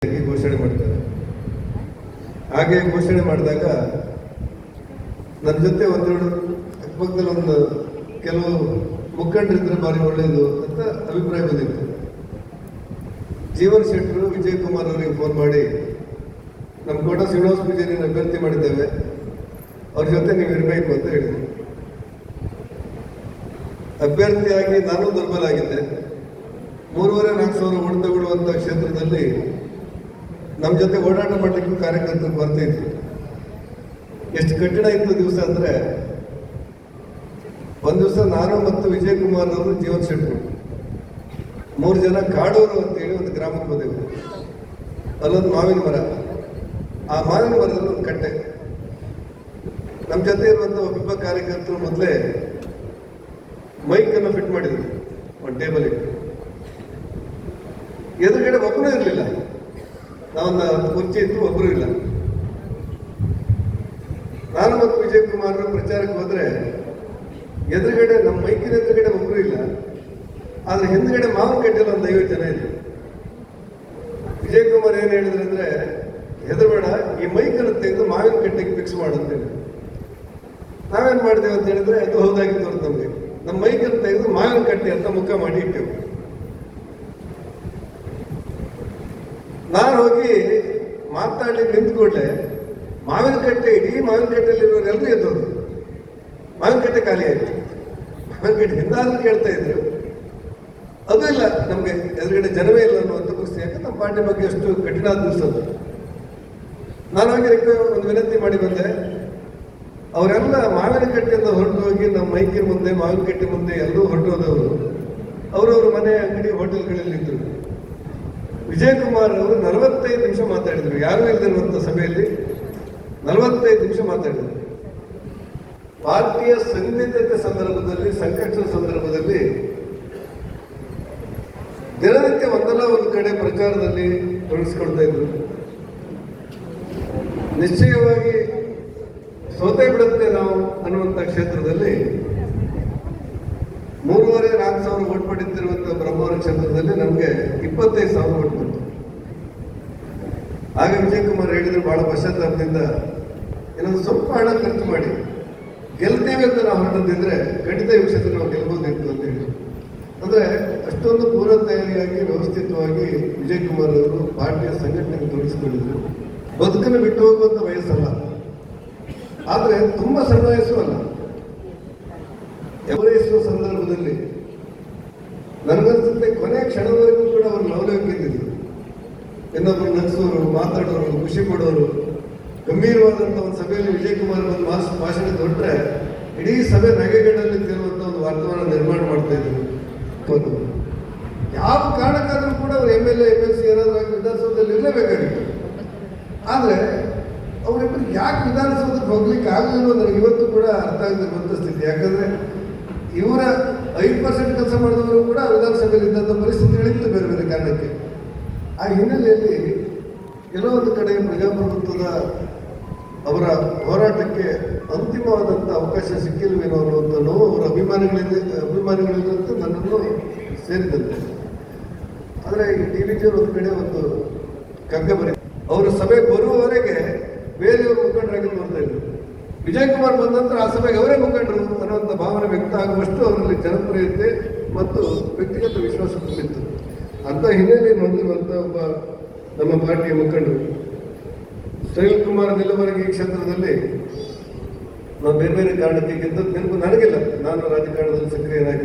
ಘೋಷಣೆ ಮಾಡ್ತಾರೆ. ಹಾಗೆ ಘೋಷಣೆ ಮಾಡಿದಾಗ ನನ್ನ ಜೊತೆ ಒಂದೆರಡು ಪಕ್ಕದಲ್ಲಿ ಒಂದು ಕೆಲವು ಮುಖಂಡರಿದ್ರೆ ಭಾರಿ ಒಳ್ಳೆಯದು ಅಂತ ಅಭಿಪ್ರಾಯ ಬಂದಿತ್ತು. ಜೀವನ್ ಶೆಟ್ಟರು ವಿಜಯ್ ಕುಮಾರ್ ಅವರಿಗೆ ಫೋನ್ ಮಾಡಿ ನಮ್ಮ ಕೋಟ ಶ್ರೀನಿವಾಸ ಪೂಜಾರಿನ ಅಭ್ಯರ್ಥಿ ಮಾಡಿದ್ದೇವೆ, ಅವ್ರ ಜೊತೆ ನೀವು ಇರಬೇಕು ಅಂತ ಹೇಳಿದರು. ಅಭ್ಯರ್ಥಿಯಾಗಿ ನಾನು ದುರ್ಬಲ ಆಗಿದ್ದೆ. 3,500-4,000 ಓಟ್ ತಗೊಳ್ಳುವಂಥ ಕ್ಷೇತ್ರದಲ್ಲಿ ನಮ್ಮ ಜೊತೆ ಓಡಾಟ ಮಾಡಲಿಕ್ಕೂ ಕಾರ್ಯಕರ್ತರು ಬರ್ತಾ ಇದ್ರು. ಎಷ್ಟು ಕಠಿಣ ಇತ್ತು ದಿವಸ ಅಂದರೆ, ಒಂದು ದಿವಸ ನಾನು ಮತ್ತು ವಿಜಯ್ ಕುಮಾರ್ ಅವರು ಜೀವನ್ ಶೆಟ್ಟರು 3 ಜನ ಕಾಡೂರು ಅಂತೇಳಿ ಒಂದು ಗ್ರಾಮಕ್ಕೆ ಹೋದೆವು. ಅಲ್ಲೊಂದು ಮಾವಿನ ಮರ, ಆ ಮಾವಿನ ಮರದಲ್ಲಿ ಒಂದು ಕಟ್ಟೆ. ನಮ್ಮ ಜೊತೆ ಇರುವಂಥ ಒಬ್ಬ ಕಾರ್ಯಕರ್ತರು ಮೊದಲೇ ಮೈಕನ್ನು ಫಿಟ್ ಮಾಡಿದ್ರು ಒಂದು ಟೇಬಲಿಗೆ. ಎದುರುಗಡೆ ಒಬ್ಬರೂ ಇರಲಿಲ್ಲ, ನಾವೊಂದು ಕುರ್ಚಿ ಇತ್ತು, ಒಬ್ಬರು ಇಲ್ಲ. ನಾನು ಮತ್ತು ವಿಜಯ್ ಕುಮಾರ್ ಪ್ರಚಾರಕ್ಕೆ ಹೋದ್ರೆ ಎದುರುಗಡೆ ನಮ್ಮ ಮೈಕಿನ ಎದುರುಗಡೆ ಒಬ್ಬರು ಇಲ್ಲ, ಆದ್ರೆ ಹಿಂದ್ಗಡೆ ಮಾವಿನ ಕಟ್ಟೆಯಲ್ಲಿ ಒಂದು 50 ಜನ ಇದ್ರು. ವಿಜಯ್ ಕುಮಾರ್ ಏನು ಹೇಳಿದ್ರು ಅಂದ್ರೆ, ಹೆದರಬೇಡ, ಈ ಮೈಕನ್ನು ತೆಗೆದು ಮಾವಿನ ಕಟ್ಟೆಗೆ ಫಿಕ್ಸ್ ಮಾಡುತ್ತೇವೆ. ನಾವೇನ್ ಮಾಡಿದೆವು ಅಂತ ಹೇಳಿದ್ರೆ, ಅದು ಹೌದಾಗಿ ತೋರ್ತು ನಮಗೆ. ನಮ್ಮ ಮೈಕನ್ನು ತೆಗೆದು ಮಾವಿನ ಕಟ್ಟೆ ಅಂತ ಮುಖ ಮಾಡಿ ಇಟ್ಟೆವು. ನಾನು ಹೋಗಿ ಮಾತಾಡ್ಲಿಕ್ಕೆ ನಿಂತ ಕೂಡಲೇ ಮಾವಿನ ಕಟ್ಟೆ, ಇಡೀ ಮಾವಿನ ಕಟ್ಟೆಯಲ್ಲಿರೋರೆಲ್ಲರೂ ಎದ್ದೋದು. ಮಾವಿನ ಕಟ್ಟೆ ಖಾಲಿ ಆಯ್ತು. ಮಾವಿನ ಕಟ್ಟೆ ಹಿಂದಾದ್ರೂ ಕೇಳ್ತಾ ಇದ್ರು, ಅದು ಇಲ್ಲ, ನಮಗೆ ಎದುರುಗಡೆ ಜನವೇ ಇಲ್ಲ ಅನ್ನುವಂಥ ಪರಿಸ್ಥಿತಿ. ಯಾಕೆ ನಮ್ಮ ಪಾರ್ಟಿ ಬಗ್ಗೆ ಅಷ್ಟು ಕಠಿಣ ದಿವಸದ್ದು. ನಾನು ಹೋಗಿ ಒಂದು ವಿನಂತಿ ಮಾಡಿ ಬಂದೆ. ಅವರೆಲ್ಲ ಮಾವಿನ ಕಟ್ಟೆಯಿಂದ ಹೊರಟು ಹೋಗಿ ನಮ್ಮ ಮೈಕಿನ ಮುಂದೆ, ಮಾವಿನ ಕಟ್ಟೆ ಮುಂದೆ ಎಲ್ಲರೂ ಹೊರಟು ಹೋದವರು ಅವರವ್ರ ಮನೆ, ಅಂಗಡಿ, ಹೋಟೆಲ್ಗಳಲ್ಲಿ ಇದ್ರು. ವಿಜಯ್ ಕುಮಾರ್ ಅವರು 45 ನಿಮಿಷ ಮಾತಾಡಿದ್ರು. ಯಾರು ಇಲ್ಲದಿರುವಂಥ ಸಭೆಯಲ್ಲಿ 45 ನಿಮಿಷ ಮಾತಾಡಿದ್ರು. ಪಾರ್ಟಿಯ ಸಂದಿಗ್ಧತೆ ಸಂದರ್ಭದಲ್ಲಿ, ಸಂಕಷ್ಟದ ಸಂದರ್ಭದಲ್ಲಿ ದಿನನಿತ್ಯ ಒಂದಲ್ಲ ಒಂದು ಕಡೆ ಪ್ರಚಾರದಲ್ಲಿ ತೊಡಗಿಸ್ಕೊಳ್ತಾ ಇದ್ರು. ನಿಶ್ಚಯವಾಗಿ ಸೋತೆ ಬಿಡುತ್ತೆ ನಾವು ಅನ್ನುವಂಥ ಕ್ಷೇತ್ರದಲ್ಲಿ 3,500-4,000 ಓಟ್ ಪಡೆದಿರುವಂಥ ಬ್ರಹ್ಮಾವರ ಕ್ಷೇತ್ರದಲ್ಲಿ ನಮಗೆ 25,000 ಓಟ್ ಬಂತು. ಆಗ ವಿಜಯ್ ಕುಮಾರ್ ಹೇಳಿದ್ರು ಬಹಳ ಪಶ್ಚಾತ್ತಾಪದಿಂದ, ಇನ್ನೊಂದು ಸ್ವಲ್ಪ ಹಣ ಖರ್ಚು ಮಾಡಿ ಗೆಲ್ತೇವೆ ಅಂತ ನಾವು ಹೊರಟಿದ್ರೆ ಖಂಡಿತ ಈ ಕ್ಷೇತ್ರ ನಾವು ಗೆಲ್ಬೋದಿತ್ತು ಅಂತ ಹೇಳಿ. ಅಂದ್ರೆ ಅಷ್ಟೊಂದು ಪೂರ್ವ ತಯಾರಿಯಾಗಿ ವ್ಯವಸ್ಥಿತವಾಗಿ ವಿಜಯ್ ಕುಮಾರ್ ಅವರು ಪಾರ್ಟಿಯ ಸಂಘಟನೆಗೆ ತೊಡಗಿಸಿಕೊಂಡಿದ್ರು. ಬದುಕನ್ನು ಬಿಟ್ಟು ಹೋಗುವಂತ ವಯಸ್ಸಲ್ಲ, ಆದ್ರೆ ತುಂಬಾ ಸಣ್ಣ ವಯಸ್ಸು ಅಲ್ಲ. ಎವರೇಸುವ ಸಂದರ್ಭದಲ್ಲಿ ನನಗನ್ಸುತ್ತೆ ಕೊನೆ ಕ್ಷಣವರೆಗೂ ಕೂಡ ಅವರು ಲವಲವಿಕೆಯಿದ್ರು. ಇನ್ನೊಬ್ಬರು ನಗಿಸೋರು, ಮಾತಾಡೋರು, ಖುಷಿ ಪಡೋರು. ಗಂಭೀರವಾದಂಥ ಒಂದು ಸಭೆಯಲ್ಲಿ ವಿಜಯ್ ಕುಮಾರ್ ಒಂದು ಭಾಷಣ ಕೊಟ್ಟರೆ ಇಡೀ ಸಭೆ ನಗೆಗಡಲ್ಲಿ ತಿರುವಂಥ ಒಂದು ವಾತಾವರಣ ನಿರ್ಮಾಣ ಮಾಡ್ತಾ ಇದ್ರು. ಯಾವ ಕಾರಣಕ್ಕಾದ್ರೂ ಕೂಡ ಅವರು MLA, MLC ಏನಾದರೂ ಆಗಿ ವಿಧಾನಸೌಧದಲ್ಲಿ ಇರಲೇಬೇಕಾಗಿತ್ತು. ಆದರೆ ಅವರಿಬ್ಬರು ಯಾಕೆ ವಿಧಾನಸೌಧಕ್ಕೆ ಹೋಗ್ಲಿಕ್ಕೆ ಆಗಲಿಲ್ಲ ನನಗೆ ಇವತ್ತು ಕೂಡ ಅರ್ಥ ಆಗದಿರುವಂಥ ಸ್ಥಿತಿ. ಯಾಕಂದ್ರೆ ಇವರ 5% ಕೆಲಸ ಮಾಡಿದವರು ಕೂಡ ವಿಧಾನಸಭೆಯಲ್ಲಿ ಇದ್ದಂಥ ಪರಿಸ್ಥಿತಿಗಳಿತ್ತು ಬೇರೆ ಬೇರೆ ಕಾರಣಕ್ಕೆ. ಆ ಹಿನ್ನೆಲೆಯಲ್ಲಿ ಕೆಲವೊಂದು ಕಡೆ ಪ್ರಜಾಪ್ರಭುತ್ವದ ಅವರ ಹೋರಾಟಕ್ಕೆ ಅಂತಿಮವಾದಂಥ ಅವಕಾಶ ಸಿಕ್ಕಿಲ್ವೇನೋ ಅನ್ನುವಂಥ ನೋವು ಅವರ ಅಭಿಮಾನಿಗಳಿದ್ದಂತೆ ನನ್ನನ್ನು ಸೇರಿದಂತೆ. ಆದರೆ ಈ TVG ಒಂದು ಕಡೆ ಒಂದು ಕಗ್ಗ ಬರೀ ಅವರ ಸಭೆ ಬರುವವರೆಗೆ ಬೇರೆಯವರು ಮುಖಂಡರಾಗಿ ತೋರ್ತಾ ಇದ್ರು. ವಿಜಯ್ ಕುಮಾರ್ ಬಂದ ನಂತರ ಆ ಸಭೆಗೆ ಅವರೇ ಮುಖಂಡರು ಅನ್ನುವಂಥ ಭಾವನೆ ವ್ಯಕ್ತ ಆಗುವಷ್ಟು ಅವರಲ್ಲಿ ಜನಪ್ರಿಯತೆ ಮತ್ತು ವ್ಯಕ್ತಿಗತ ವಿಶ್ವಾಸ ತುಂಬಿತ್ತು. ಅಂಥ ಹಿನ್ನೆಲೆಯಲ್ಲಿ ಹೊಂದಿರುವಂಥ ಒಬ್ಬ ನಮ್ಮ ಪಾರ್ಟಿಯ ಮುಖಂಡರು ಸುನಿಲ್ ಕುಮಾರ್ ನಿಲ್ಲವರೆಗೆ ಈ ಕ್ಷೇತ್ರದಲ್ಲಿ ನಾವು ಬೇರೆ ಬೇರೆ ಕಾರಣಕ್ಕೆ ಗೆದ್ದದ್ದು ನೆನಪು ನನಗಿಲ್ಲ. ನಾನು ರಾಜಕಾರಣದಲ್ಲಿ ಸಕ್ರಿಯರಾಗಿ